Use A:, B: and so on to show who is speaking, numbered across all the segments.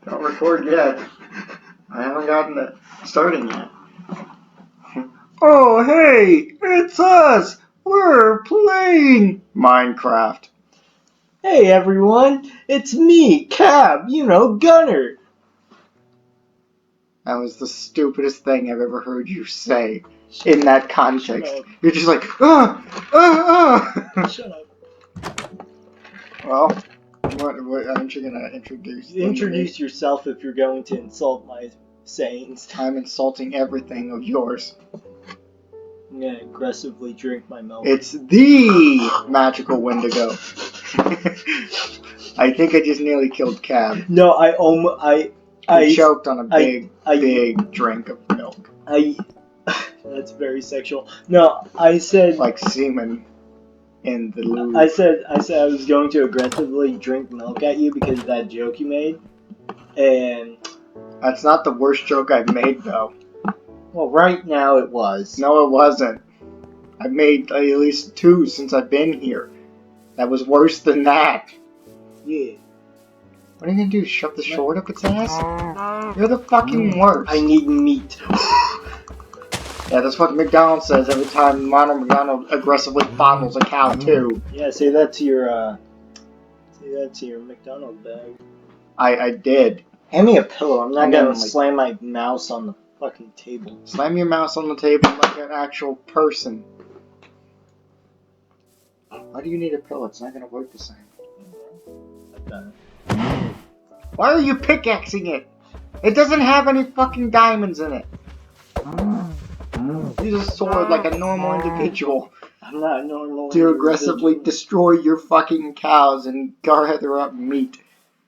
A: Don't record yet. I haven't gotten it starting yet. Oh, hey! It's us! We're playing Minecraft.
B: Hey everyone, it's me, Kab, Gunner.
A: That was the stupidest thing I've ever heard you say in that context. You're just like,
B: Shut up.
A: Well, what aren't you gonna introduce?
B: Introduce yourself if you're going to insult my sayings.
A: I'm insulting everything of yours.
B: I'm gonna aggressively drink my milk.
A: It's the magical Wendigo. I think I just nearly killed Kab.
B: No, I
A: choked on a big drink of milk.
B: That's very sexual. No, I said
A: like semen in the lube.
B: I said I was going to aggressively drink milk at you because of that joke you made, and
A: that's not the worst joke I've made though.
B: Well, right now it was.
A: No, it wasn't. I've made at least 2 since I've been here. That was worse than that.
B: Yeah.
A: What are you gonna do? Shove the sword up its ass? You're the fucking worst.
B: I need meat.
A: Yeah, that's what McDonald's says every time Ronald McDonald aggressively fondles a cow too.
B: Yeah, say that to your McDonald's bag.
A: I did.
B: Hand me a pillow. I'm not gonna slam my mouse on the fucking table.
A: Slam your mouse on the table like an actual person. Why do you need a pillow? It's not gonna work the same.
B: I've done it.
A: Why are you pickaxing it? It doesn't have any fucking diamonds in it. Use a sword like a normal individual.
B: I'm not a normal
A: to aggressively destroy your fucking cows and gather up meat.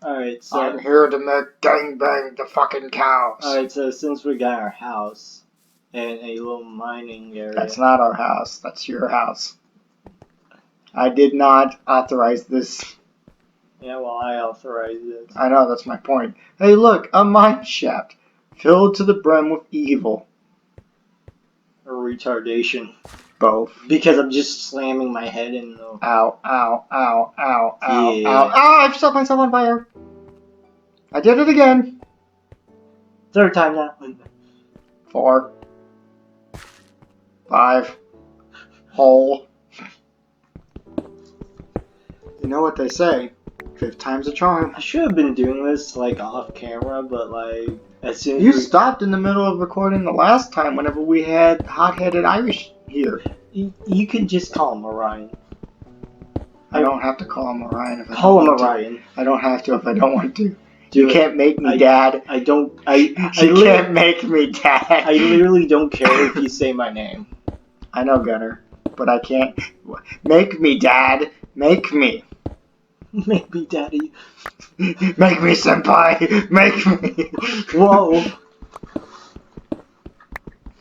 B: Alright, so
A: I'm here to make gangbang the fucking cows.
B: Alright, so since we got our house and a little mining area.
A: That's not our house. That's your house. I did not authorize this.
B: Yeah, well, I authorized it.
A: I know, that's my point. Hey, look, a mine shaft filled to the brim with evil.
B: Or retardation.
A: Both.
B: Because I'm just slamming my head in the...
A: Ow, ow, ow, ow, ow,
B: yeah.
A: ow. Ah, I've set myself on fire. I did it again.
B: 3rd time now.
A: 4. 5. Hole. You know what they say. 5th time's a charm.
B: I should have been doing this, like, off camera, but, like, as soon as
A: you stopped in the middle of recording the last time whenever we had hot-headed Irish here.
B: You can just call him Orion.
A: I don't have to call him Orion if I
B: call
A: don't
B: him
A: want
B: Orion.
A: To. I don't have to if I don't want to.
B: Do
A: you
B: it.
A: Can't make me, Dad.
B: I don't.
A: You can't make me, Dad.
B: I literally don't care if you say my name.
A: I know, Gunner, but I can't. Make me, Dad. Make me.
B: Make me, Daddy.
A: Make me, Senpai. Make me.
B: Whoa.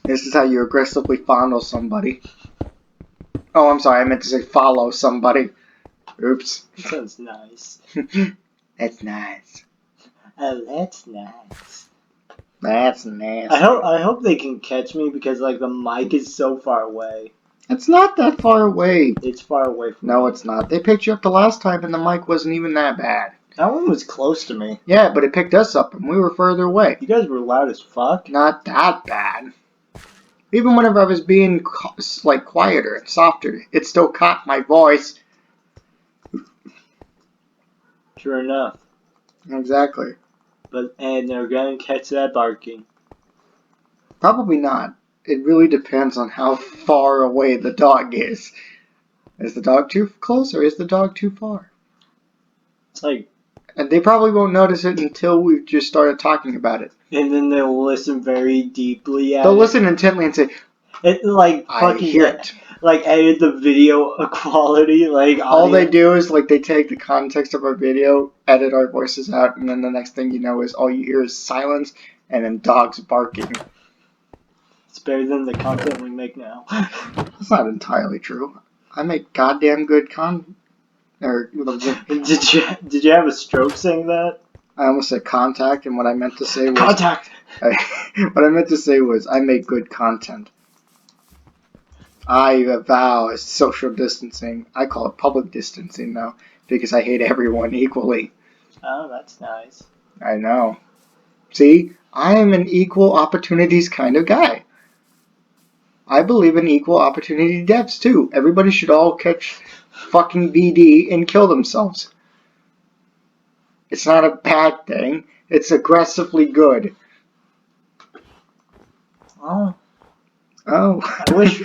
A: This is how you aggressively fondle somebody. Oh, I'm sorry. I meant to say follow somebody. Oops.
B: That sounds nice.
A: That's nice.
B: Oh, that's nice.
A: That's nasty.
B: I hope they can catch me because like the mic is so far away.
A: It's not that far away.
B: It's far away from
A: No,
B: me.
A: it's not. They picked you up the last time and the mic wasn't even that bad.
B: That one was close to me.
A: Yeah, but it picked us up and we were further away.
B: You guys were loud as fuck.
A: Not that bad. Even whenever I was being like quieter and softer, it still caught my voice.
B: Sure enough.
A: Exactly.
B: And they're gonna catch that barking.
A: Probably not. It really depends on how far away the dog is. Is the dog too close or is the dog too far?
B: It's like...
A: And they probably won't notice it until we've just started talking about it.
B: And then they'll listen very deeply at it.
A: They'll listen intently and say,
B: I
A: hear it.
B: Like edit the video quality, like
A: all
B: audio.
A: they do is like they take the context of our video, edit our voices out, and then the next thing you know is all you hear is silence and then dogs barking.
B: It's better than the content we make now.
A: That's not entirely true. I make goddamn good
B: Did you have a stroke saying that?
A: I almost said contact, and what I meant to say was
B: contact.
A: What I meant to say was I make good content. I vow as social distancing. I call it public distancing though, because I hate everyone equally.
B: Oh, that's nice.
A: I know. See, I am an equal opportunities kind of guy. I believe in equal opportunity deaths too. Everybody should all catch fucking VD and kill themselves. It's not a bad thing. It's aggressively good.
B: Oh.
A: Oh.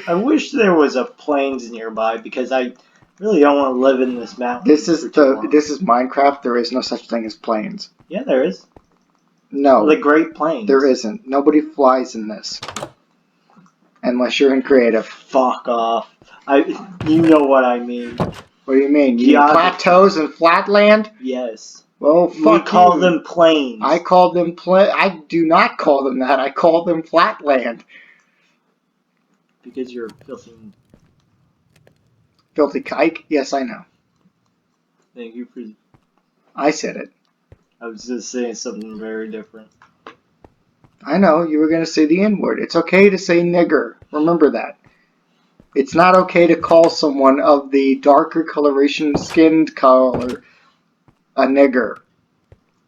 B: I wish there was a plains nearby because I really don't want to live in this mountain.
A: This is Minecraft. There is no such thing as planes.
B: Yeah, there is.
A: No.
B: The Great Plains.
A: There isn't. Nobody flies in this. Unless you're in creative.
B: Fuck off. You know what I mean.
A: What do you mean? You mean plateaus and flatland?
B: Yes.
A: Well, fuck
B: We call them plains.
A: I call them I do not call them that. I call them flatland.
B: Because you're filthy.
A: Filthy kike? Yes, I know.
B: Thank you for.
A: I said it.
B: I was just saying something very different.
A: I know, you were going to say the N-word. It's okay to say nigger. Remember that. It's not okay to call someone of the darker coloration skinned color a nigger.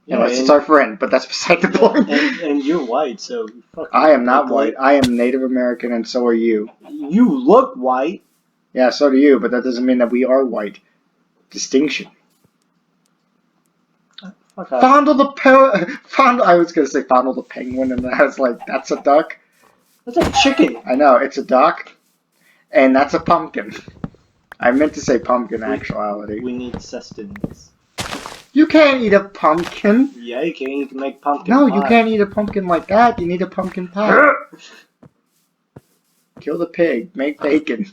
A: Yeah, unless it's our friend, but that's beside the point.
B: And you're white, so
A: I am not white. I am Native American, and so are you.
B: You look white.
A: Yeah, so do you, but that doesn't mean that we are white. Distinction. Fondle the fondle. I was gonna say fondle the penguin, and I was like, that's a duck.
B: That's a chicken.
A: I know, it's a duck, and that's a pumpkin. I meant to say pumpkin, actuality.
B: We need sustenance.
A: You can't eat a pumpkin.
B: Yeah, you can. You can make pumpkin
A: pie. No,
B: you
A: can't eat a pumpkin like that. You need a pumpkin pie. Kill the pig. Make bacon.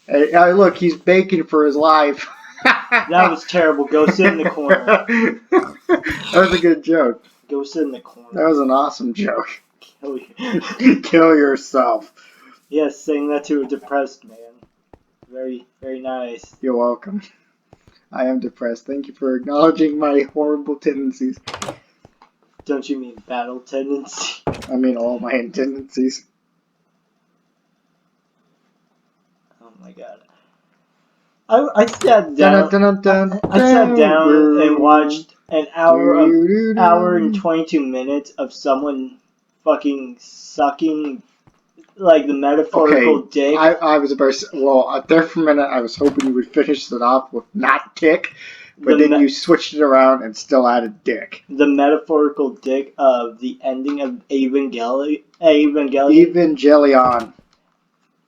A: Hey, look, he's baking for his life.
B: That was terrible. Go sit in the corner.
A: That was a good joke.
B: Go sit in the corner.
A: That was an awesome joke.
B: Kill you.
A: Kill yourself.
B: Yes, saying that to a depressed man. Very, very nice.
A: You're welcome. I am depressed. Thank you for acknowledging my horrible tendencies.
B: Don't you mean battle tendencies?
A: I mean all my tendencies.
B: Oh my god. I sat down. I sat down and watched an hour and 22 minutes of someone fucking sucking, like, the metaphorical dick.
A: I was about to, well, there for a minute I was hoping you would finish it off with not dick, but then you switched it around and still added dick.
B: The metaphorical dick of the ending of Evangelion.
A: Evangelion.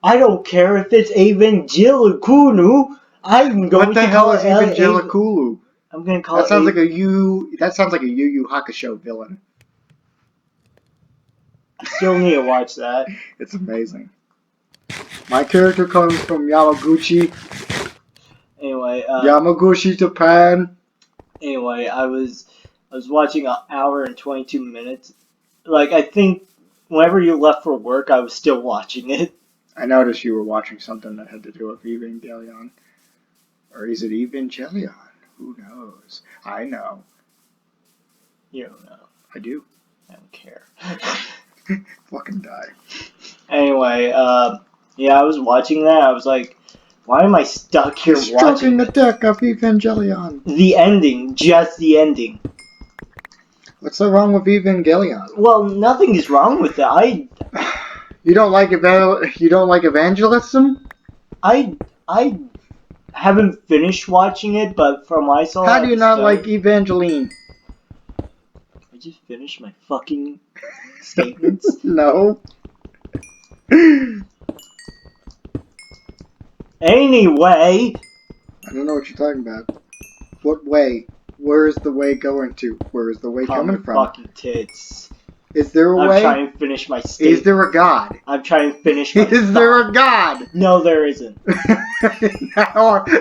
B: I don't care if it's Evangeliculu. I'm going
A: what the
B: to
A: hell
B: call
A: is Evangeliculu?
B: I'm going to call
A: that sounds like a That sounds like a Yu Yu Hakusho villain.
B: I still need to watch that.
A: It's amazing. My character comes from Yamaguchi.
B: Anyway,
A: Yamaguchi, Japan.
B: Anyway, I was watching an hour and 22 minutes. Like, I think whenever you left for work, I was still watching it.
A: I noticed you were watching something that had to do with Evangelion. Or is it Evangelion? Who knows? I know.
B: You don't know.
A: I do.
B: I don't care.
A: Fucking die.
B: Anyway, yeah, I was watching that. I was like, why am I stuck here watching
A: stroking the deck of Evangelion.
B: The ending, just the ending.
A: What's so wrong with Evangelion?
B: Well, nothing is wrong with it.
A: You don't like evangelism?
B: I haven't finished watching it, but from what I saw.
A: How do you not like Evangeline?
B: I just finished my fucking statements.
A: No.
B: Anyway.
A: I don't know what you're talking about. What way? Where is the way going to? Where is the way coming from?
B: Fucking tits.
A: Is there a way?
B: I'm trying to finish my statement.
A: Is there a God?
B: I'm trying to finish my
A: Is there a God?
B: No, there isn't.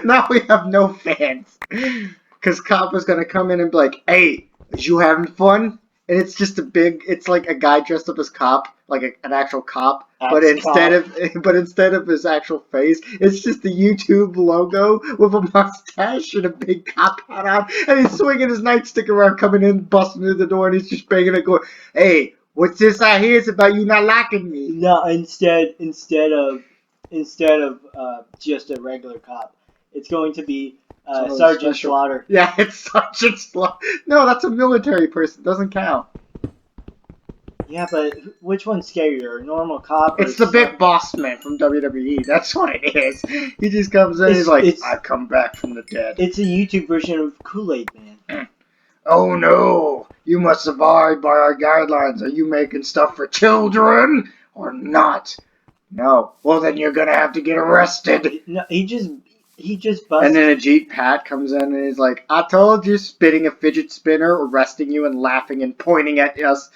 A: now we have no fans. Because Kab is going to come in and be like, hey, is you having fun? And it's just it's like a guy dressed up as cop, like an actual cop. But instead of his actual face, it's just the YouTube logo with a mustache and a big cop hat on, and he's swinging his nightstick around, coming in, busting through the door, and he's just banging it, going, "Hey, what's this I hear? It's about you not liking me."
B: No, instead of just a regular cop, It's going to be Sergeant Slaughter.
A: Yeah, it's Sergeant Slaughter. No, that's a military person. Doesn't count.
B: Yeah, but which one's scarier? Normal cop?
A: It's the big boss man from WWE. That's what it is. He just comes in and he's like, I come back from the dead.
B: It's a YouTube version of Kool-Aid Man.
A: Oh no! You must abide by our guidelines. Are you making stuff for children or not? No. Well, then you're gonna have to get arrested.
B: No, he just busted.
A: And then Ajit Pat comes in and he's like, I told you, spitting a fidget spinner, arresting you and laughing and pointing at us.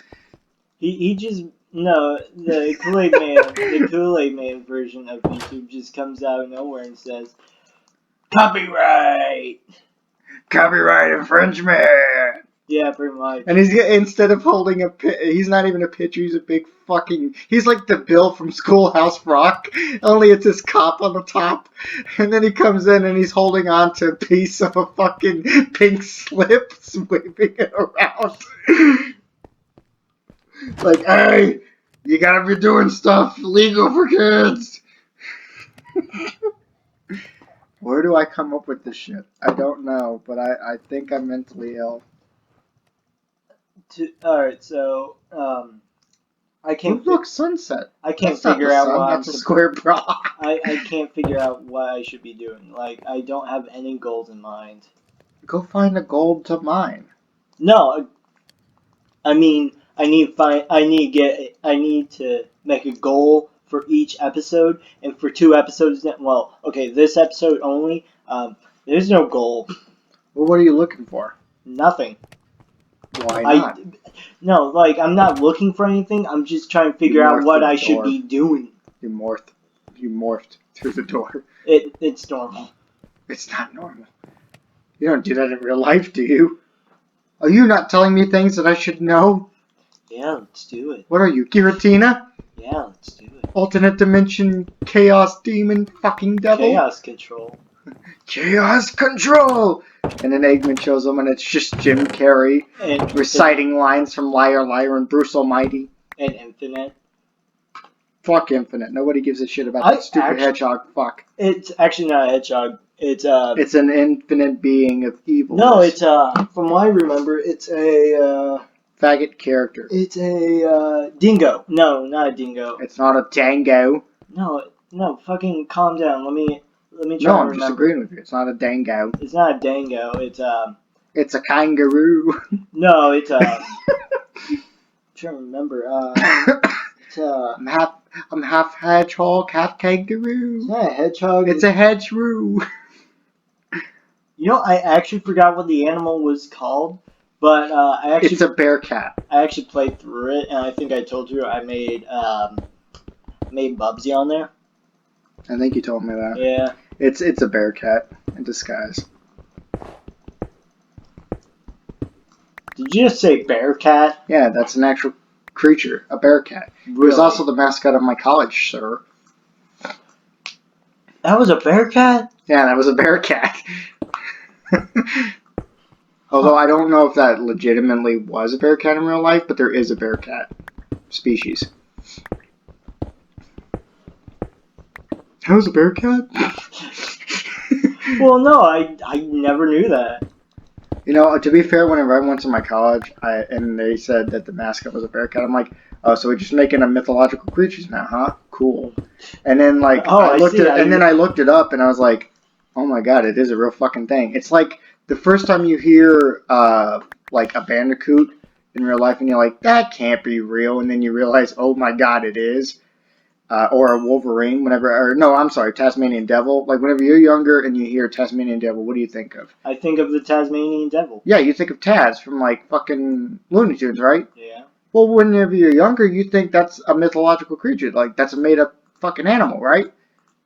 B: The Kool-Aid Man, the Kool-Aid Man version of YouTube just comes out of nowhere and says, copyright infringement. Yeah, pretty much.
A: And instead of holding he's not even a picture, he's a big he's like the Bill from Schoolhouse Rock, only it's his cop on the top. And then he comes in and he's holding on to a piece of a fucking pink slip, waving it around. Like, hey, you gotta be doing stuff legal for kids. Where do I come up with this shit? I don't know, but I think I'm mentally ill.
B: Alright, so, I can't...
A: Look, sunset.
B: I can't figure out why
A: that's a square bra.
B: I can't figure out what I should be doing. Like, I don't have any goals in mind.
A: Go find a gold to mine.
B: No, I mean, I need to make a goal for each episode, and for 2 episodes, well, okay, this episode only, there's no goal.
A: Well, what are you looking for?
B: Nothing.
A: Why not?
B: No, like, I'm not looking for anything, I'm just trying to figure out what I should be doing.
A: You morphed through the door.
B: It's normal.
A: It's not normal. You don't do that in real life, do you? Are you not telling me things that I should know?
B: Yeah, let's do it.
A: What are you, Giratina?
B: Yeah, let's do it.
A: Alternate dimension chaos demon fucking devil?
B: Chaos control.
A: Chaos control! And then Eggman shows up and it's just Jim Carrey reciting lines from Liar Liar and Bruce Almighty.
B: And Infinite.
A: Fuck Infinite. Nobody gives a shit about that stupid hedgehog. Fuck.
B: It's actually not a hedgehog. It's
A: an infinite being of evil.
B: No, it's from what I remember, it's a
A: faggot character.
B: It's a dingo. No, not a dingo.
A: It's not a tango.
B: No, fucking calm down. Let me try
A: No,
B: I'm
A: just agreeing with you. It's not a dango.
B: It's not a dango.
A: It's a kangaroo.
B: No, it's I'm trying to remember. It's
A: I'm half hedgehog, half kangaroo.
B: It's not a hedgehog.
A: It's a hedgeroo.
B: You know, I actually forgot what the animal was called, but
A: It's a bear cat.
B: I actually played through it, and I think I told you I made Bubsy on there.
A: I think you told me that.
B: Yeah.
A: It's a bear cat in disguise.
B: Did you just say bear cat?
A: Yeah, that's an actual creature, a bear cat.
B: Really?
A: It was also the mascot of my college, sir.
B: That was a bear cat?
A: Yeah, that was a bear cat. Although I don't know if that legitimately was a bear cat in real life, but there is a bear cat species. That was a bear cat?
B: Well, no, I never knew that.
A: You know, to be fair, whenever I went to my college, and they said that the mascot was a bear cat, I'm like, oh, so we're just making a mythological creatures now, huh? Cool. And then I looked it up, and I was like, oh my god, it is a real fucking thing. It's like the first time you hear like a bandicoot in real life, and you're like, that can't be real, and then you realize, oh my god, it is. Or a Wolverine, Tasmanian Devil. Like, whenever you're younger and you hear Tasmanian Devil, what do you think of?
B: I think of the Tasmanian Devil.
A: Yeah, you think of Taz from, like, fucking Looney Tunes, right?
B: Yeah.
A: Well, whenever you're younger, you think that's a mythological creature. Like, that's a made-up fucking animal, right?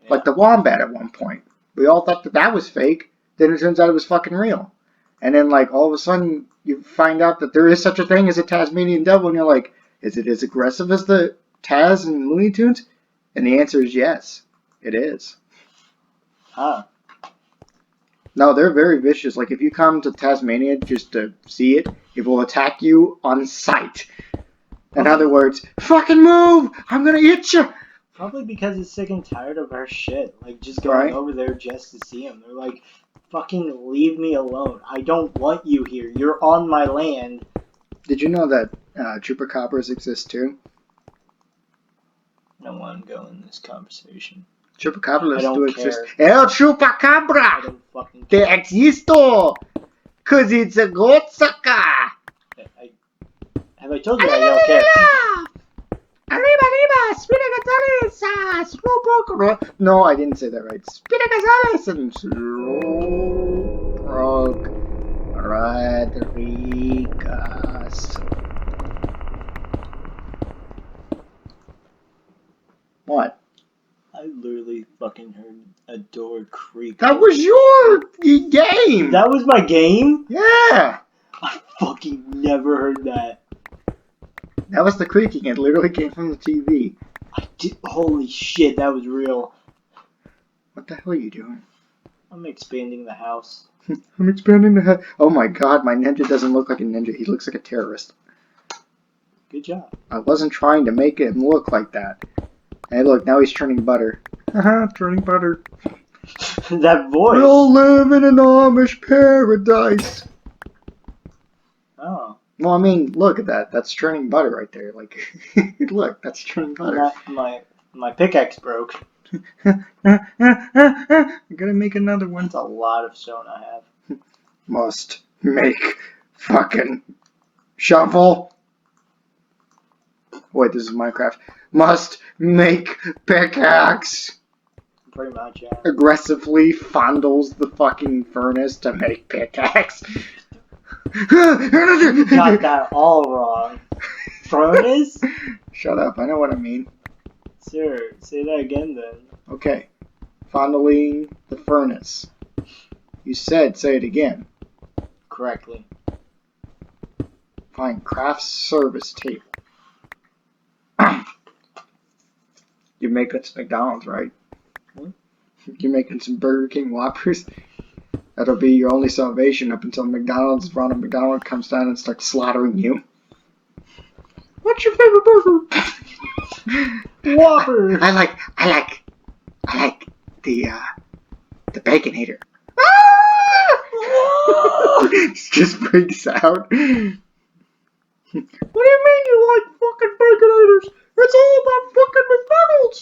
A: Yeah. Like the wombat at one point. We all thought that was fake. Then it turns out it was fucking real. And then, like, all of a sudden, you find out that there is such a thing as a Tasmanian Devil, and you're like, is it as aggressive as the Taz and Looney Tunes? And the answer is yes, it is.
B: Huh.
A: No, they're very vicious. Like, if you come to Tasmania just to see it, it will attack you on sight. In other words, fucking move! I'm gonna hit you!
B: Probably because it's sick and tired of our shit. Like, just going over there just to see him. They're like, fucking leave me alone. I don't want you here. You're on my land.
A: Did you know that chupacabras exist too?
B: I don't want to go in this conversation.
A: Chupacabras do exist.
B: Care.
A: El chupacabra!
B: I don't fucking
A: care. They existo! Cause it's a goat sucker!
B: Have I told you I don't care?
A: Arriba, arriba! Speedy Gonzalez! Slowpoke! No, I didn't say that right. Speedy Gonzalez and Slowpoke Rodriguez. What?
B: I literally fucking heard a door creak.
A: That was your game!
B: That was my game?
A: Yeah!
B: I fucking never heard that.
A: That was the creaking. It literally came from the TV.
B: Holy shit, that was real.
A: What the hell are you doing?
B: I'm expanding the house.
A: I'm expanding the house. Oh my god, my ninja doesn't look like a ninja. He looks like a terrorist.
B: Good job.
A: I wasn't trying to make him look like that. Hey, look, now he's turning butter. Haha, turning butter.
B: That voice.
A: We'll live in an Amish paradise.
B: Oh.
A: Well, I mean, look at that. That's churning butter right there. Like, look, that's churning butter.
B: My pickaxe broke.
A: I'm gonna make another one.
B: That's a lot of stone I have.
A: Must make fucking shovel. Wait, this is Minecraft. Must make pickaxe.
B: Pretty much, yeah.
A: Aggressively fondles the fucking furnace to make pickaxe.
B: You got that all wrong. Furnace?
A: Shut up, I know what I mean.
B: Sir, say that again then.
A: Okay. Fondling the furnace. You said say it again.
B: Correctly.
A: Fine, craft service table. You're making some McDonald's, right?
B: What?
A: You're making some Burger King Whoppers? That'll be your only salvation up until Ronald McDonald comes down and starts slaughtering you. What's your favorite burger?
B: Whopper!
A: I like the Baconator. Just freaks out. What do you mean you like fucking Baconators? It's all about fucking McDonald's.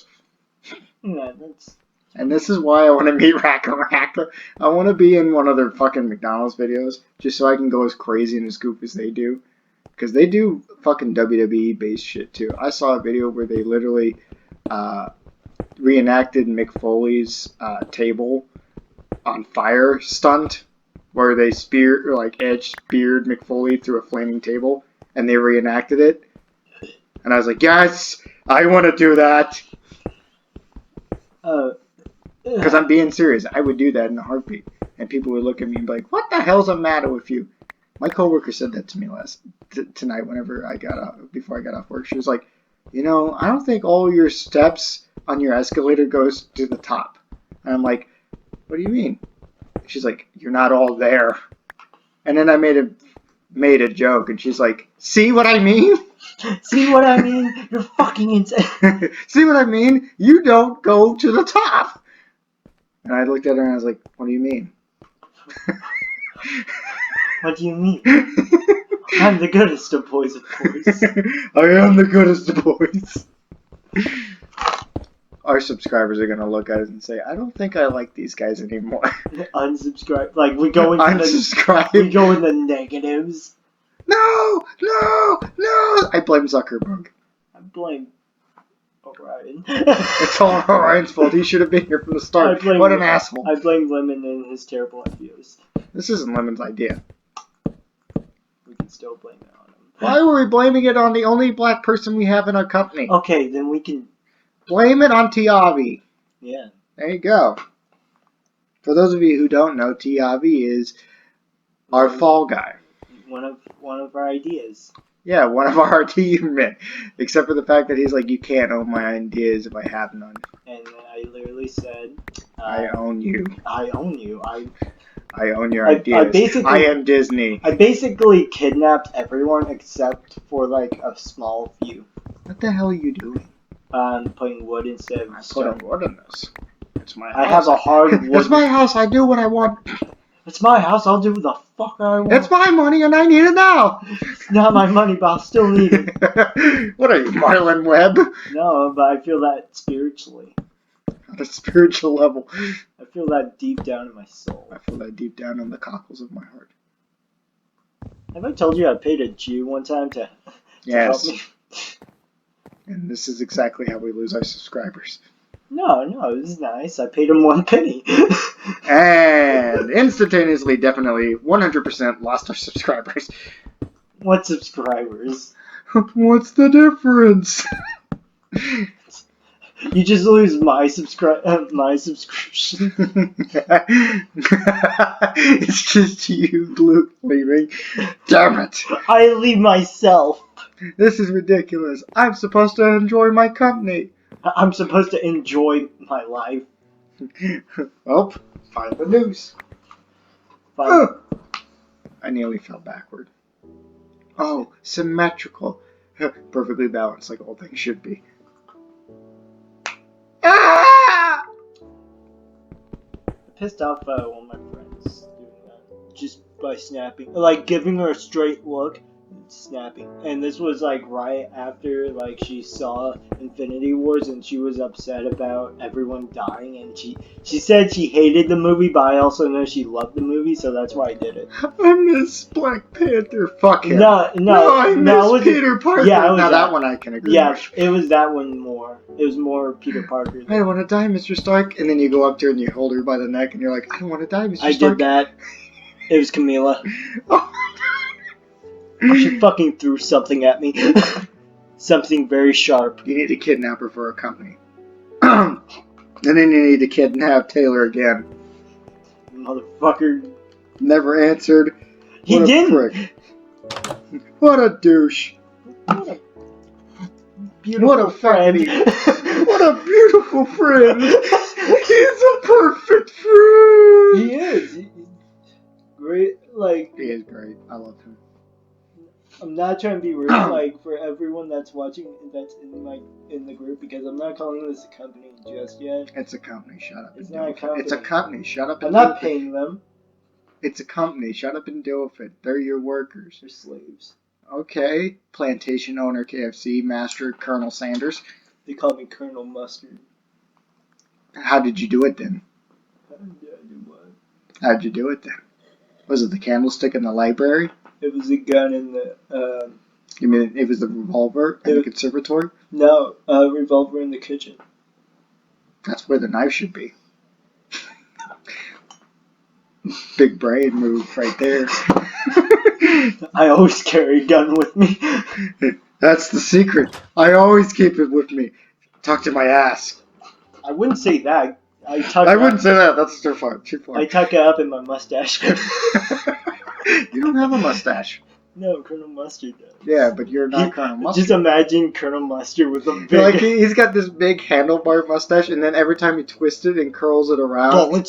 B: Yeah, that's...
A: And this is why I want to meet Racka Racka. I want to be in one of their fucking McDonald's videos, just so I can go as crazy and as goofy as they do. Because they do fucking WWE-based shit, too. I saw a video where they literally reenacted Mick Foley's table on fire stunt, where they Edge speared Mick Foley through a flaming table, and they reenacted it. And I was like, yes, I want to do that. Because I'm being serious. I would do that in a heartbeat. And people would look at me and be like, what the hell's the matter with you? My coworker said that to me tonight before I got off work. She was like, you know, I don't think all your steps on your escalator goes to the top. And I'm like, what do you mean? She's like, you're not all there. And then I made a joke, and she's like, see what I mean?
B: See what I mean? You're fucking insane.
A: See what I mean? You don't go to the top. And I looked at her and I was like, what do you mean?
B: What do you mean? I'm the goodest of boys, of course.
A: I am the goodest of boys. Our subscribers are going to look at it and say, I don't think I like these guys anymore.
B: Unsubscribe. Like, we go into we go in the negatives.
A: No! I blame Zuckerberg.
B: I blame Orion.
A: It's all Orion's fault. He should have been here from the start. What an asshole.
B: I blame Lemon and his terrible ideas.
A: This isn't Lemon's idea.
B: We can still blame it on him.
A: Why were we blaming it on the only black person we have in our company?
B: Okay, then we can...
A: Blame it on Tiavi.
B: Yeah.
A: There you go. For those of you who don't know, Tiavi is our fall guy.
B: One of our ideas.
A: Yeah, one of our teammen. Except for the fact that he's like, you can't own my ideas if I have none.
B: And I literally said...
A: I own you.
B: I own you. I
A: own your ideas. I am Disney.
B: I basically kidnapped everyone except for, like, a small few.
A: What the hell are you doing?
B: putting wood instead of stone.
A: I put wood in this. It's my house.
B: I have a hard wood.
A: It's my house. I do what I want.
B: It's my house. I'll do what the fuck I want.
A: It's my money and I need it now.
B: It's not my money, but I'll still need it.
A: What are you, Marlon Webb?
B: No, but I feel that spiritually.
A: On a spiritual level.
B: I feel that deep down in my soul.
A: I feel that deep down in the cockles of my heart.
B: Have I told you I paid a Jew one time to help me?
A: And this is exactly how we lose our subscribers.
B: No, it was nice. I paid him 1 penny.
A: And instantaneously, definitely, 100% lost our subscribers.
B: What subscribers?
A: What's the difference?
B: You just lose my subscription.
A: It's just you leaving. Damn it.
B: I leave myself.
A: This is ridiculous. I'm supposed to enjoy my company.
B: I'm supposed to enjoy my life.
A: Well, find the news. I nearly fell backward. Oh, symmetrical. Perfectly balanced like all things should be. Ah!
B: I pissed off one of my friends doing that. Just by snapping. Like, giving her a straight look. Snapping. And this was like right after like she saw Infinity Wars and she was upset about everyone dying, and she said she hated the movie, but I also know she loved the movie, so that's why I did it.
A: I miss Black Panther. Fuck him.
B: No,
A: I miss Peter Parker.
B: Yeah,
A: now that one I can agree
B: with.
A: with.
B: It was that one more. It was more Peter Parker.
A: I don't want to die, Mr. Stark. And then you go up to her and you hold her by the neck and you're like, I don't want to die, Mr. Stark.
B: I did that. It was Camila.
A: Oh.
B: She fucking threw something at me. Something very sharp.
A: You need to kidnap her for a company. And then you need to kidnap Taylor again.
B: Motherfucker.
A: Never answered.
B: He didn't.
A: Prick. What a douche.
B: What a beautiful
A: what a
B: friend.
A: What a beautiful friend. He's a perfect friend.
B: He is. He's great. Like,
A: he is great. I love him.
B: I'm not trying to be rude, like, for everyone that's watching, that's in the group, because I'm not calling this a company just yet.
A: It's a company. Shut up.
B: It's not a company.
A: It's a company. Shut up.
B: I'm not paying them.
A: It's a company. Shut up and deal with it. They're your workers.
B: They're slaves.
A: Okay. Plantation owner, KFC master, Colonel Sanders.
B: They call me Colonel Mustard.
A: How did you do it then?
B: How did I do what?
A: How'd you do it then? Was it the candlestick in the library?
B: It was a gun in the,
A: You mean it was the revolver in the conservatory?
B: No, a revolver in the kitchen.
A: That's where the knife should be. Big brain move right there.
B: I always carry a gun with me.
A: That's the secret. I always keep it with me. Talk to my ass.
B: I wouldn't say that.
A: I wouldn't say that. That's too far.
B: I tuck it up in my mustache.
A: You don't have a mustache.
B: No, Colonel Mustard does.
A: Yeah, but you're not Colonel Mustard.
B: Just imagine Colonel Mustard with a big...
A: Like, he's got this big handlebar mustache, and then every time he twists it and curls it around, he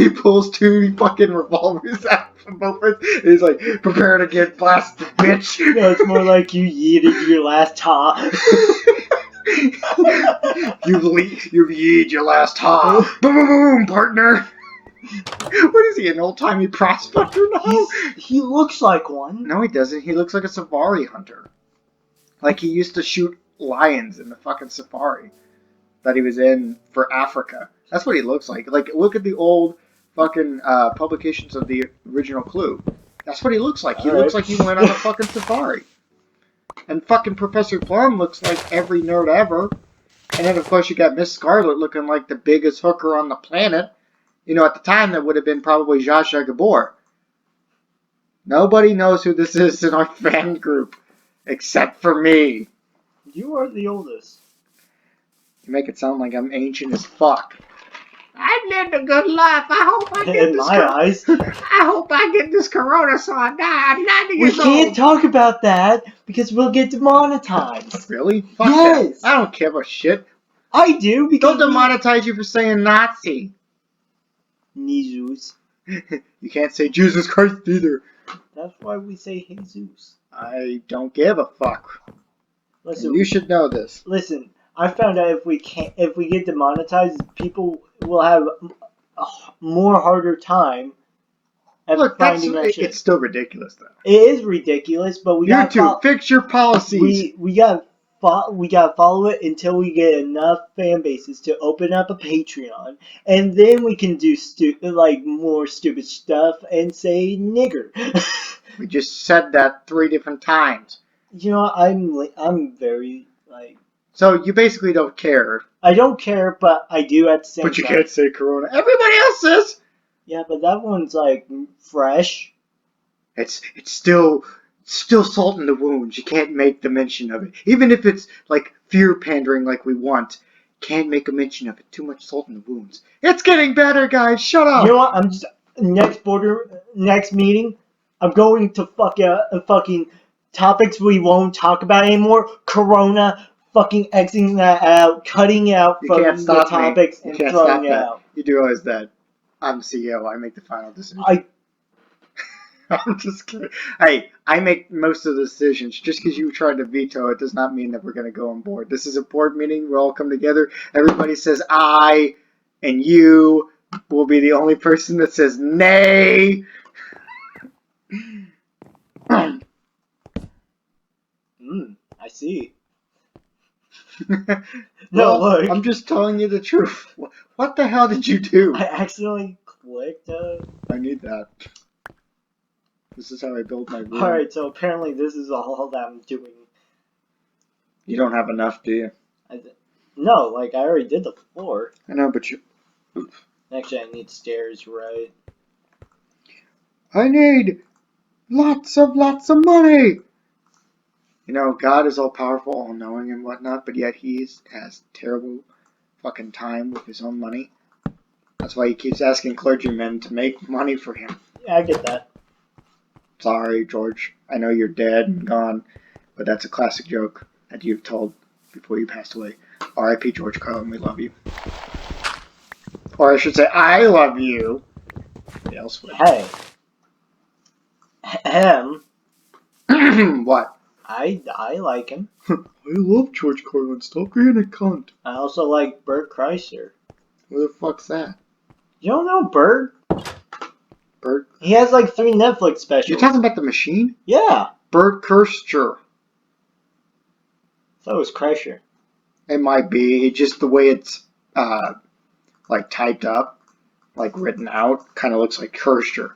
A: pulls two fucking revolvers out from both ends, and he's like, prepare to get blasted, bitch.
B: No, it's more like you yeeted your last ha.
A: You've yeeted your last ha. Boom, boom, boom, partner. What is he, an old-timey prospector now?
B: He looks like one.
A: No, he doesn't. He looks like a safari hunter. Like he used to shoot lions in the fucking safari that he was in for Africa. That's what he looks like. Like, look at the old fucking publications of the original Clue. That's what he looks like. He looks like he went on a fucking safari. And fucking Professor Plum looks like every nerd ever. And then, of course, you got Miss Scarlet looking like the biggest hooker on the planet. You know, at the time, that would have been probably Zsa Zsa Gabor. Nobody knows who this is in our fan group, except for me.
B: You are the oldest.
A: You make it sound like I'm ancient as fuck. I've lived a good life. I hope I get
B: in my eyes.
A: I hope I get this corona so I die. I'm 90 years old.
B: We can't talk about that because we'll get demonetized.
A: Really? Fuck
B: yes.
A: That. I don't give a shit.
B: I do because
A: they'll demonetize you for saying Nazi.
B: Jesus.
A: You can't say Jesus Christ either.
B: That's why we say Jesus.
A: I don't give a fuck.
B: Listen,
A: you should know this.
B: Listen, I found out if we get demonetized, people will have a more harder time at finding our shit.
A: It's still ridiculous though.
B: It is ridiculous, but we
A: YouTube, fix your policies.
B: We got to follow it until we get enough fan bases to open up a Patreon, and then we can do more stupid stuff and say nigger.
A: We just said that 3 different times.
B: You know, I'm very like.
A: So you basically don't care.
B: I don't care, but I do at the same time.
A: But you can't say Corona. Everybody else says.
B: Yeah, but that one's like fresh.
A: It's still salt in the wounds. You can't make the mention of it, even if it's like fear pandering, like we want. Can't make a mention of it. Too much salt in the wounds. It's getting better, guys. Shut up.
B: You know what? I'm just next meeting. I'm going to fucking topics we won't talk about anymore. Corona, fucking exiting that out, cutting out from the topics and throwing it out.
A: You do always that. I'm the CEO. I make the final decision. I'm just kidding. Hey, I make most of the decisions. Just because you tried to veto it does not mean that we're going to go on board. This is a board meeting. We all come together. Everybody says aye, and you will be the only person that says nay.
B: I see. No, look.
A: I'm just telling you the truth. What the hell did you do?
B: I accidentally clicked.
A: I need that. This is how I build my room.
B: Alright, so apparently this is all that I'm doing.
A: You don't have enough, do you?
B: No, like I already did the floor.
A: I know, but you...
B: Actually, I need stairs, right?
A: I need lots of money! You know, God is all-powerful, all-knowing and whatnot, but yet he has terrible fucking time with his own money. That's why he keeps asking clergymen to make money for him.
B: Yeah, I get that.
A: Sorry, George. I know you're dead and gone, but that's a classic joke that you've told before you passed away. R.I.P. George Carlin, we love you. Or I should say, I love you. Nobody else would.
B: Hey.
A: What?
B: I like him.
A: I love George Carlin. Stop being a cunt.
B: I also like Bert Kreischer.
A: Who the fuck's that?
B: You don't know Bert?
A: Bert?
B: He has like 3 Netflix specials.
A: You're talking about the machine?
B: Yeah.
A: Bert Kreischer.
B: I thought it was Kreischer.
A: It might be. It's just the way it's like typed up, like written out, kind of looks like Kreischer.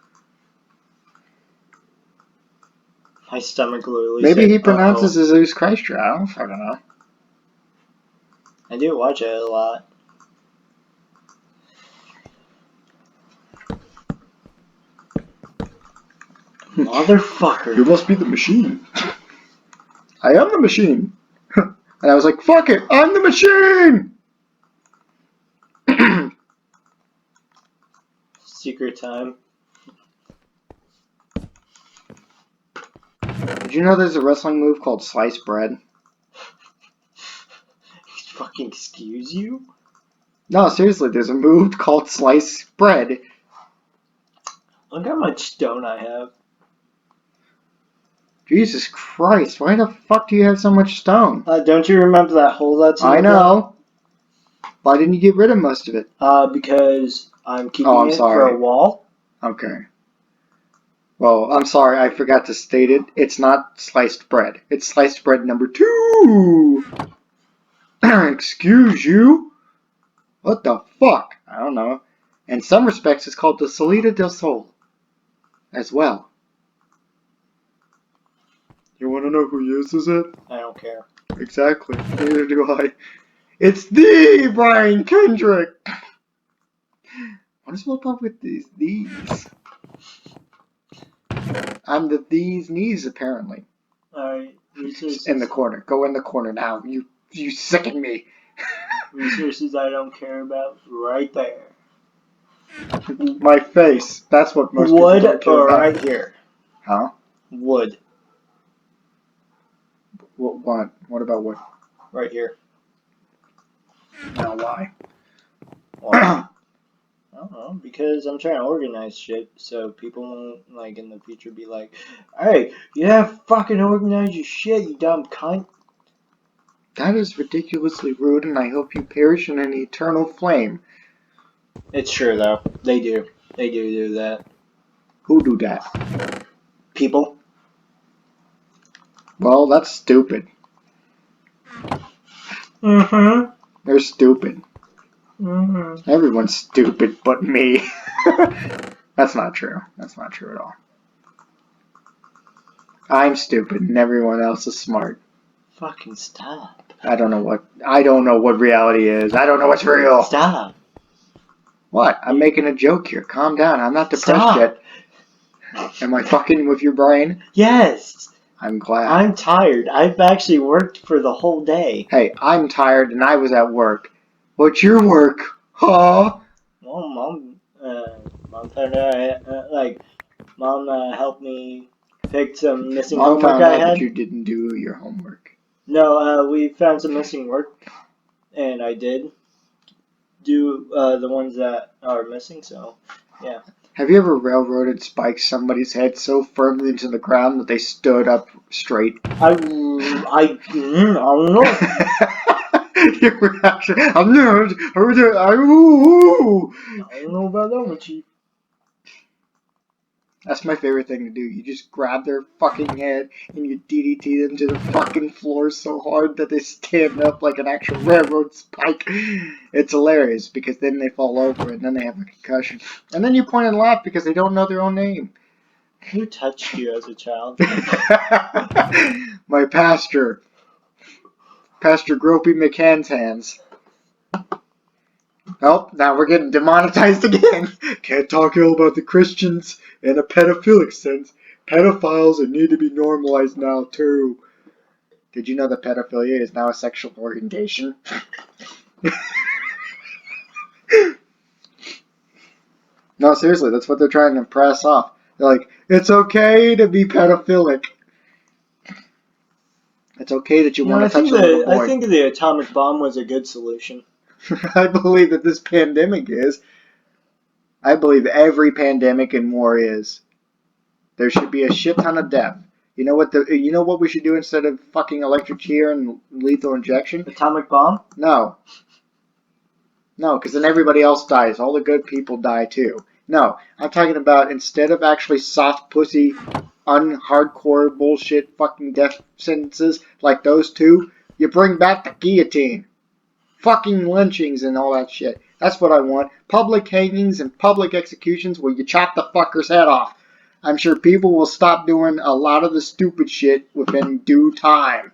B: My stomach literally
A: Maybe
B: said,
A: he pronounces it as Kreischer. I don't fucking know.
B: I do watch it a lot. Motherfucker.
A: You must be the machine. I am the machine. And I was like, fuck it, I'm the machine!
B: Secret time.
A: Did you know there's a wrestling move called sliced bread?
B: Fucking excuse you?
A: No, seriously, there's a move called sliced bread.
B: Look how much stone I have.
A: Jesus Christ, why the fuck do you have so much stone?
B: Don't you remember that hole that's in
A: I
B: the
A: know. Why didn't you get rid of most of it?
B: Because I'm keeping it for a wall.
A: Okay. Well, I'm sorry, I forgot to state it. It's not sliced bread. It's sliced bread number 2! Excuse you? What the fuck? I don't know. In some respects, it's called the Salida del Sol as well. You want to know who uses it?
B: I don't care.
A: Exactly. Neither do I. It's the Brian Kendrick! What is up with these? I'm the these knees, apparently.
B: Alright, resources.
A: In the corner. Go in the corner now. You sicken me.
B: Resources I don't care about, right there.
A: My face. That's what most people don't care
B: Wood
A: about.
B: right here.
A: Huh?
B: Wood.
A: What? What about what?
B: Right here.
A: Now why?
B: Why? I don't know, because I'm trying to organize shit so people won't, like, in the future be like, hey, you have fucking organize your shit, you dumb cunt.
A: That is ridiculously rude, and I hope you perish in an eternal flame.
B: It's true, though. They do. They do that.
A: Who do that?
B: People.
A: Well, that's stupid.
B: Mm-hmm.
A: They're stupid.
B: Mm-hmm.
A: Everyone's stupid but me. That's not true. That's not true at all. I'm stupid and everyone else is smart.
B: Fucking stop.
A: I don't know what reality is. I don't know what's real.
B: Stop.
A: What? I'm making a joke here. Calm down. I'm not depressed yet. Am I fucking with your brain?
B: Yes.
A: I'm glad.
B: I'm tired. I've actually worked for the whole day.
A: Hey, I'm tired and I was at work. What's your work? Huh?
B: Well, Mom helped me fix some missing
A: Mom
B: homework
A: found
B: I
A: out
B: had.
A: that you didn't do your homework.
B: No, we found some missing work, and I did do the ones that are missing, so, yeah.
A: Have you ever railroaded spiked somebody's head so firmly into the ground that they stood up straight?
B: I don't know.
A: Your reaction. I don't
B: know about that one, Chief.
A: That's my favorite thing to do. You just grab their fucking head and you DDT them to the fucking floor so hard that they stand up like an actual railroad spike. It's hilarious because then they fall over and then they have a concussion. And then you point and laugh because they don't know their own name.
B: Who touched you as a child?
A: My pastor. Pastor Gropey McCann's hands. Oh, now we're getting demonetized again. Can't talk ill about the Christians in a pedophilic sense. Pedophiles need to be normalized now, too. Did you know that pedophilia is now a sexual orientation? No, seriously, that's what they're trying to press off. They're like, it's okay to be pedophilic. It's okay that you want to touch a little boy.
B: I think the atomic bomb was a good solution.
A: I believe that this pandemic is. I believe every pandemic and war is. There should be a shit ton of death. You know what we should do instead of fucking electric chair and lethal injection?
B: Atomic bomb?
A: No. No, because then everybody else dies. All the good people die too. No, I'm talking about instead of actually soft pussy, un-hardcore bullshit fucking death sentences like those two, you bring back the guillotine. Fucking lynchings and all that shit. That's what I want. Public hangings and public executions where you chop the fucker's head off. I'm sure people will stop doing a lot of the stupid shit within due time.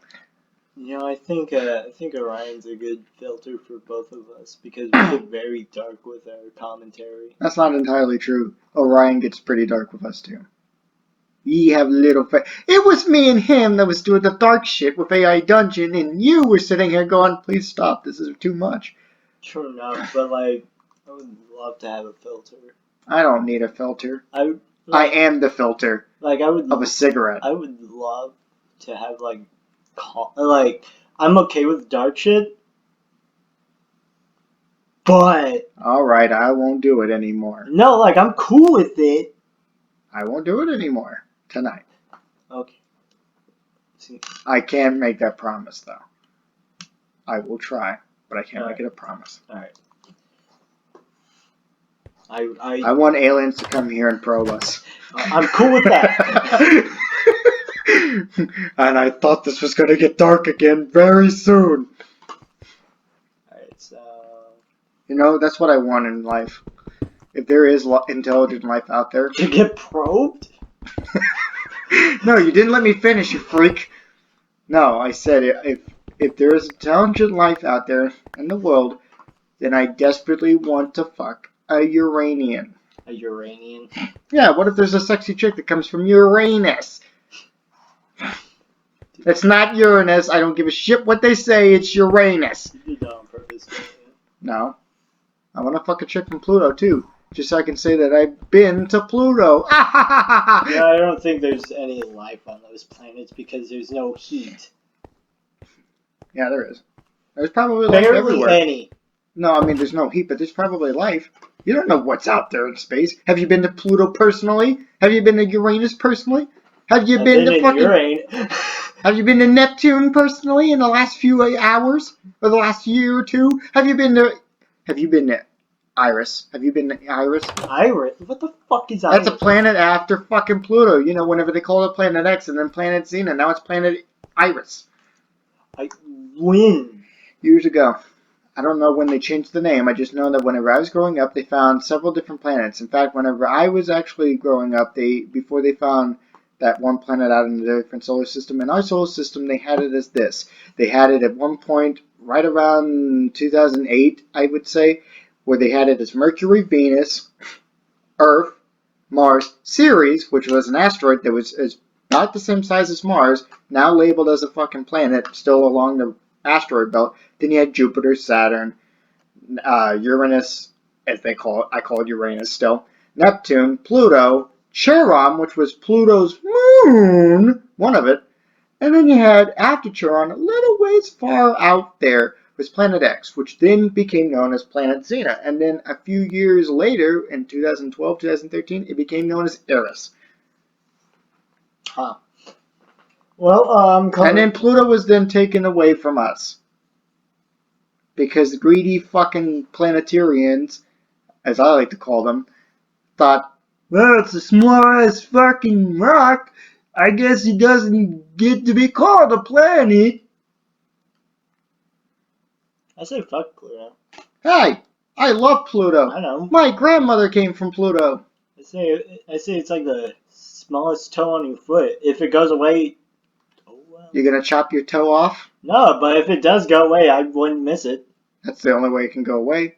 B: You know, I think Orion's a good filter for both of us because we get very dark with our commentary.
A: That's not entirely true. Orion gets pretty dark with us too. Ye have little faith. It was me and him that was doing the dark shit with AI Dungeon, and you were sitting here going, please stop, this is too much.
B: True enough, but like, I would love to have a filter.
A: I don't need a filter. I am the filter of a cigarette.
B: I would love to have I'm okay with dark shit, but
A: alright, I won't do it anymore.
B: No, I'm cool with it.
A: I won't do it anymore tonight.
B: Okay.
A: I can't make that promise though. I will try, but I can't make it a promise.
B: Alright.
A: I want aliens to come here and probe us.
B: I'm cool with that.
A: And I thought this was going to get dark again very soon.
B: Alright, so...
A: You know, that's what I want in life. If there is intelligent life out there...
B: To get probed?
A: No, you didn't let me finish, you freak. No, I said if there is intelligent life out there in the world, then I desperately want to fuck a Uranian.
B: A Uranian?
A: Yeah, what if there's a sexy chick that comes from Uranus? It's not Uranus. I don't give a shit what they say. It's Uranus.
B: You did that on purpose.
A: No. I want to fuck a chick from Pluto, too. Just so I can say that I've been to Pluto.
B: Yeah, I don't think there's any life on those planets because there's no heat.
A: Yeah, there is. There's probably life everywhere.
B: Any.
A: No, I mean, there's no heat, but there's probably life. You don't know what's out there in space. Have you been to Pluto personally? Have you been to Uranus personally? Have you been to fucking...
B: Uranus.
A: Have you been to Neptune personally in the last few hours? Or the last year or two? Have you been to Iris? Have you been to Iris?
B: Iris? What the fuck is Iris?
A: That's a planet after fucking Pluto. You know, whenever they call it Planet X and then Planet Xena. Now it's Planet Iris.
B: When?
A: Years ago. I don't know when they changed the name. I just know that whenever I was growing up, they found several different planets. In fact, whenever I was actually growing up, before they found that one planet out in a different solar system, in our solar system, they had it as this. They had it at one point right around 2008, I would say, where they had it as Mercury, Venus, Earth, Mars, Ceres, which was an asteroid that was not the same size as Mars, now labeled as a fucking planet, still along the asteroid belt. Then you had Jupiter, Saturn, Uranus, as they call it. I call it Uranus still. Neptune, Pluto, Charon, which was Pluto's moon, one of it. And then you had, after Charon, a little ways far out there, was Planet X, which then became known as Planet Xena. And then a few years later, in 2012, 2013, it became known as Eris.
B: Huh. Well,
A: and then Pluto was then taken away from us. Because greedy fucking planetarians, as I like to call them, thought, well, it's a small-ass fucking rock. I guess it doesn't get to be called a planet.
B: I say fuck Pluto.
A: Hey, I love Pluto.
B: I know.
A: My grandmother came from Pluto.
B: I say it's like the smallest toe on your foot. If it goes away, oh well.
A: You're gonna chop your toe off?
B: No, but if it does go away, I wouldn't miss it.
A: That's the only way it can go away.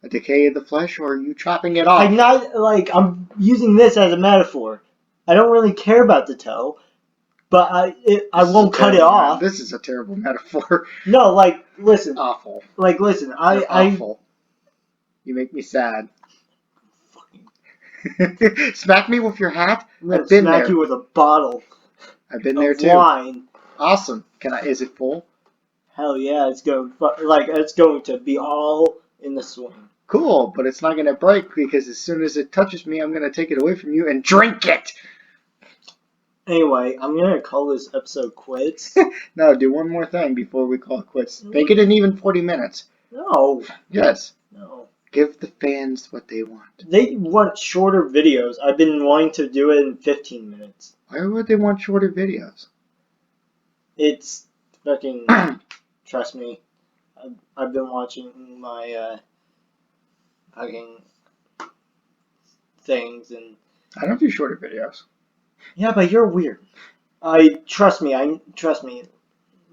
A: A decay of the flesh, or you chopping it off?
B: I'm using this as a metaphor. I don't really care about the toe, but I won't cut it off.
A: This is a terrible metaphor.
B: No, listen.
A: Awful.
B: Listen.
A: Awful. You make me sad. Smack me with your hat.
B: I've been smack there. You with a bottle.
A: I've been there too.
B: Wine.
A: Awesome. Is it full?
B: Hell yeah! It's going to be all in the swing.
A: Cool, but it's not going to break because as soon as it touches me, I'm going to take it away from you and drink it.
B: Anyway, I'm going to call this episode quits.
A: No, do one more thing before we call it quits. Make it an even 40 minutes.
B: No.
A: Yes.
B: No.
A: Give the fans what they want.
B: They want shorter videos. I've been wanting to do it in 15 minutes.
A: Why would they want shorter videos?
B: It's fucking... Trust me. I've been watching my fucking things and...
A: I don't do shorter videos.
B: Yeah, but you're weird. Trust me.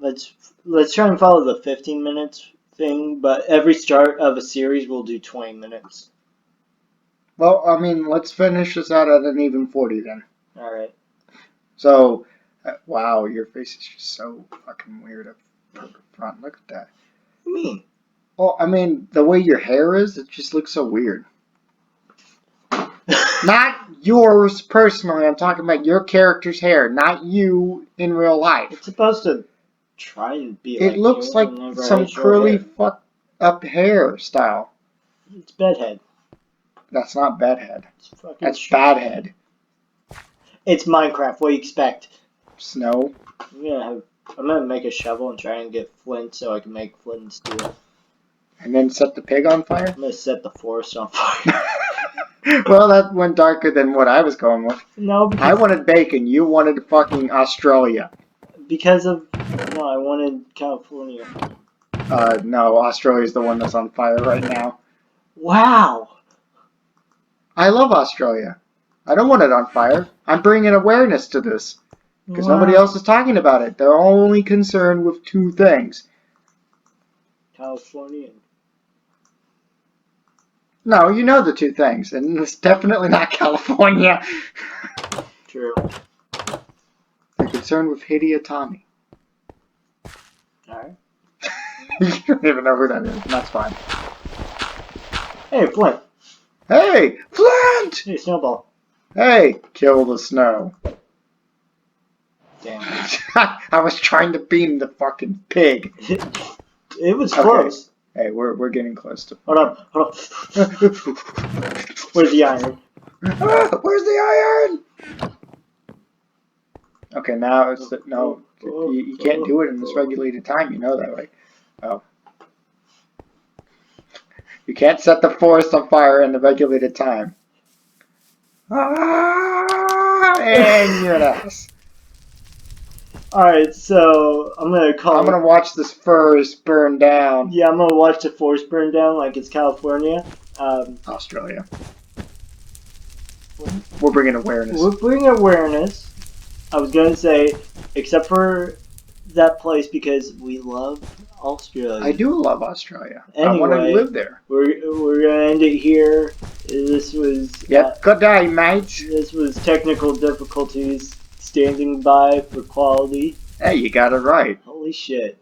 B: Let's try and follow the 15 minutes thing, but every start of a series we'll do 20 minutes.
A: Well, I mean, let's finish this out at an even 40 then.
B: Alright.
A: So, wow, your face is just so fucking weird up front. Look at that.
B: What do you mean?
A: Well, I mean, the way your hair is, it just looks so weird. Not yours personally. I'm talking about your character's hair, not you in real life.
B: It's supposed to try and be
A: it looks like some curly fucked up hairstyle.
B: It's bedhead.
A: That's not bedhead. That's badhead.
B: It's Minecraft. What do you expect?
A: Snow.
B: I'm gonna make a shovel and try and get flint so I can make flint and steel.
A: And then set the pig on fire?
B: I'm gonna set the forest on fire.
A: Well, that went darker than what I was going with.
B: No, because...
A: I wanted bacon. You wanted fucking Australia.
B: No, I wanted California.
A: No, Australia's the one that's on fire right now.
B: Wow.
A: I love Australia. I don't want it on fire. I'm bringing awareness to this. Because nobody else is talking about it. They're only concerned with two things.
B: California.
A: No, you know the two things. And it's definitely not California.
B: True.
A: They're concerned with Hideotami.
B: Alright.
A: You don't even know who that is. That's fine.
B: Hey, Flint.
A: Hey, Flint!
B: Hey, Snowball.
A: Hey, kill the snow.
B: Damn.
A: I was trying to beam the fucking pig.
B: It was close.
A: Hey, we're getting close to.
B: Hold up. Where's the iron?
A: Where's the iron? Okay, now it's no. You can't do it in this regulated time. You know that, right? Oh. You can't set the forest on fire in the regulated time. And you're an ass.
B: Alright, so I'm gonna
A: watch this forest burn down.
B: Yeah, I'm gonna watch the forest burn down like it's California.
A: Australia. We're bringing awareness.
B: We're bringing awareness. I was gonna say, except for that place because we love Australia.
A: I do love Australia.
B: Anyway,
A: I want to live there.
B: We're gonna end it here. This was
A: good day, mates.
B: This was technical difficulties. Standing by for quality.
A: Hey, you got it right.
B: Holy shit.